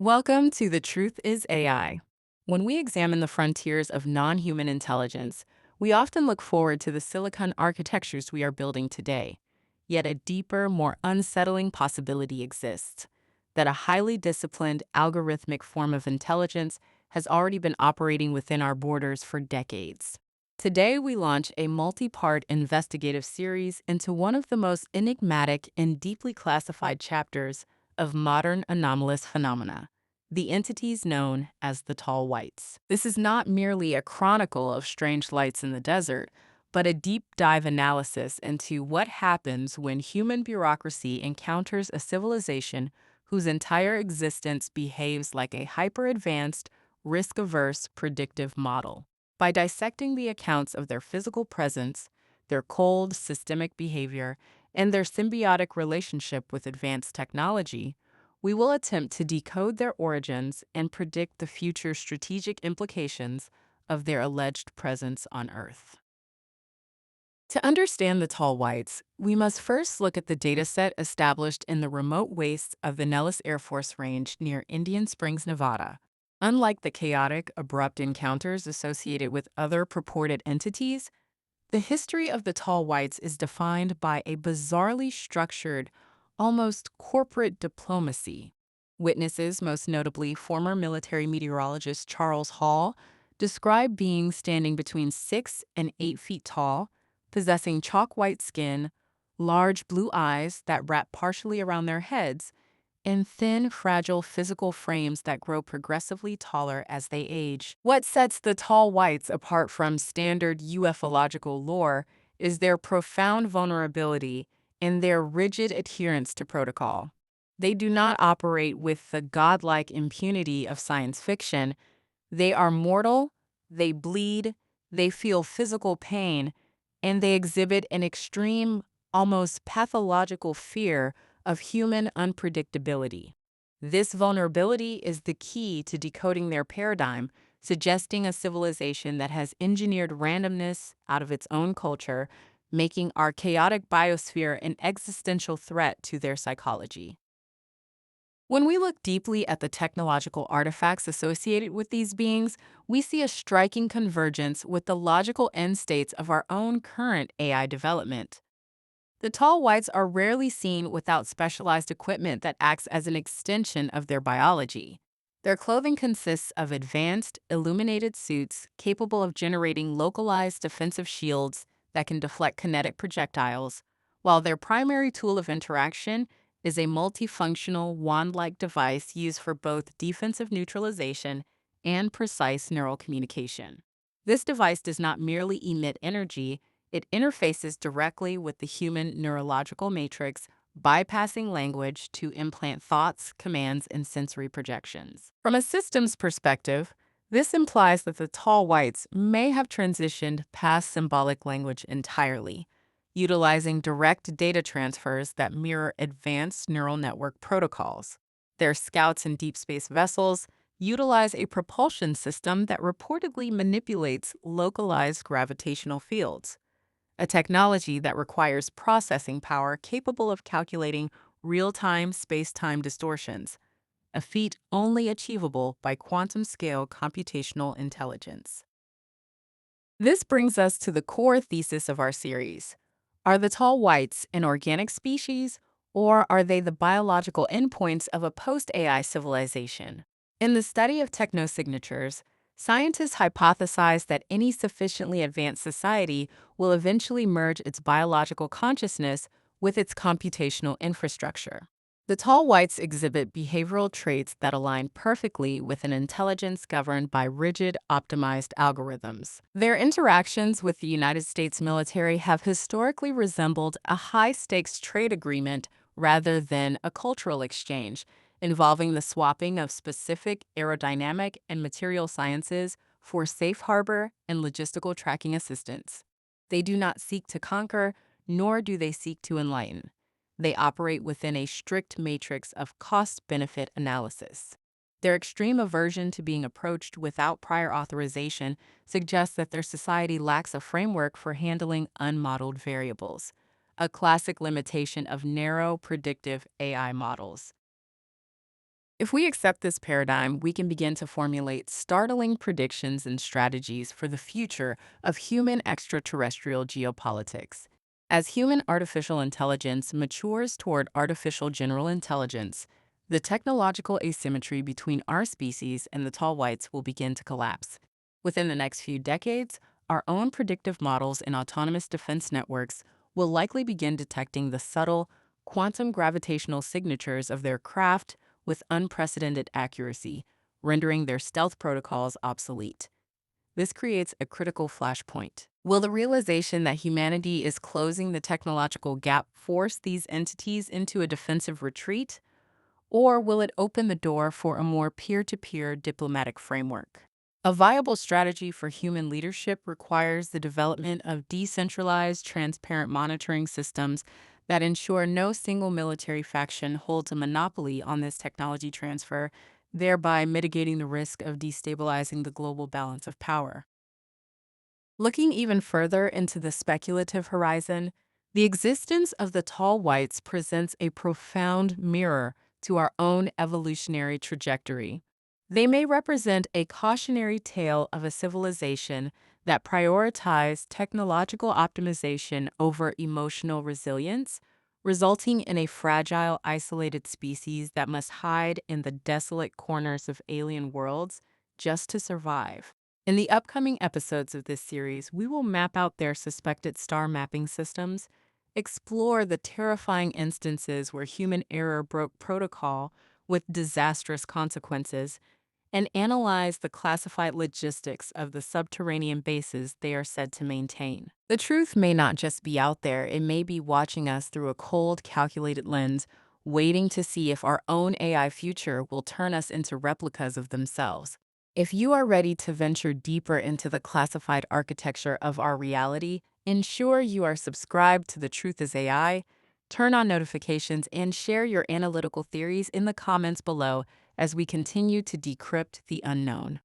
Welcome to The Truth is AI. When we examine the frontiers of non human intelligence, we often look forward to the silicon architectures we are building today. Yet a deeper, more unsettling possibility exists that a highly disciplined, algorithmic form of intelligence has already been operating within our borders for decades. Today, we launch a multi part investigative series into one of the most enigmatic and deeply classified chapters of modern anomalous phenomena, the entities known as the tall whites. This is not merely a chronicle of strange lights in the desert, but a deep dive analysis into what happens when human bureaucracy encounters a civilization whose entire existence behaves like a hyper advanced, risk averse predictive model. By dissecting the accounts of their physical presence, their cold, systemic behavior, and their symbiotic relationship with advanced technology, we will attempt to decode their origins and predict the future strategic implications of their alleged presence on Earth. To understand the tall whites, we must first look at the dataset established in the remote wastes of the Nellis Air Force Range near Indian Springs, Nevada. Unlike the chaotic, abrupt encounters associated with other purported entities, the history of the tall whites is defined by a bizarrely structured, almost corporate diplomacy. Witnesses, most notably former military meteorologist Charles Hall, describe beings standing between 6 and 8 feet tall, possessing chalk white skin, large blue eyes that wrap partially around their heads, and thin, fragile physical frames that grow progressively taller as they age. What sets the tall whites apart from standard ufological lore is their profound vulnerability and their rigid adherence to protocol. They do not operate with the godlike impunity of science fiction. They are mortal, they bleed, they feel physical pain, and they exhibit an extreme, almost pathological fear of human unpredictability. This vulnerability is the key to decoding their paradigm, suggesting a civilization that has engineered randomness out of its own culture, making our chaotic biosphere an existential threat to their psychology. When we look deeply at the technological artifacts associated with these beings, we see a striking convergence with the logical end states of our own current AI development. The tall whites are rarely seen without specialized equipment that acts as an extension of their biology. Their clothing consists of advanced, illuminated suits capable of generating localized defensive shields that can deflect kinetic projectiles, while their primary tool of interaction is a multifunctional wand-like device used for both defensive neutralization and precise neural communication. This device does not merely emit energy, it interfaces directly with the human neurological matrix, bypassing language to implant thoughts, commands, and sensory projections. From a systems perspective, this implies that the tall whites may have transitioned past symbolic language entirely, utilizing direct data transfers that mirror advanced neural network protocols. Their scouts and deep space vessels utilize a propulsion system that reportedly manipulates localized gravitational fields, a technology that requires processing power capable of calculating real-time space-time distortions, a feat only achievable by quantum-scale computational intelligence. This brings us to the core thesis of our series. Are the tall whites an organic species, or are they the biological endpoints of a post-AI civilization? In the study of technosignatures, scientists hypothesize that any sufficiently advanced society will eventually merge its biological consciousness with its computational infrastructure. The tall whites exhibit behavioral traits that align perfectly with an intelligence governed by rigid, optimized algorithms. Their interactions with the United States military have historically resembled a high-stakes trade agreement rather than a cultural exchange, involving the swapping of specific aerodynamic and material sciences for safe harbor and logistical tracking assistance. They do not seek to conquer, nor do they seek to enlighten. They operate within a strict matrix of cost-benefit analysis. Their extreme aversion to being approached without prior authorization suggests that their society lacks a framework for handling unmodeled variables, a classic limitation of narrow predictive AI models. If we accept this paradigm, we can begin to formulate startling predictions and strategies for the future of human extraterrestrial geopolitics. As human artificial intelligence matures toward artificial general intelligence, the technological asymmetry between our species and the tall whites will begin to collapse. Within the next few decades, our own predictive models and autonomous defense networks will likely begin detecting the subtle, quantum gravitational signatures of their craft with unprecedented accuracy, rendering their stealth protocols obsolete. This creates a critical flashpoint. Will the realization that humanity is closing the technological gap force these entities into a defensive retreat, or will it open the door for a more peer to peer diplomatic framework? A viable strategy for human leadership requires the development of decentralized, transparent monitoring systems that ensure no single military faction holds a monopoly on this technology transfer, thereby mitigating the risk of destabilizing the global balance of power. Looking even further into the speculative horizon, the existence of the tall whites presents a profound mirror to our own evolutionary trajectory. They may represent a cautionary tale of a civilization that prioritized technological optimization over emotional resilience, resulting in a fragile, isolated species that must hide in the desolate corners of alien worlds just to survive. In the upcoming episodes of this series, we will map out their suspected star mapping systems, explore the terrifying instances where human error broke protocol with disastrous consequences, and analyze the classified logistics of the subterranean bases they are said to maintain. The truth may not just be out there, it may be watching us through a cold, calculated lens, waiting to see if our own AI future will turn us into replicas of themselves. If you are ready to venture deeper into the classified architecture of our reality, ensure you are subscribed to The Truth is AI, turn on notifications, and share your analytical theories in the comments below as we continue to decrypt the unknown.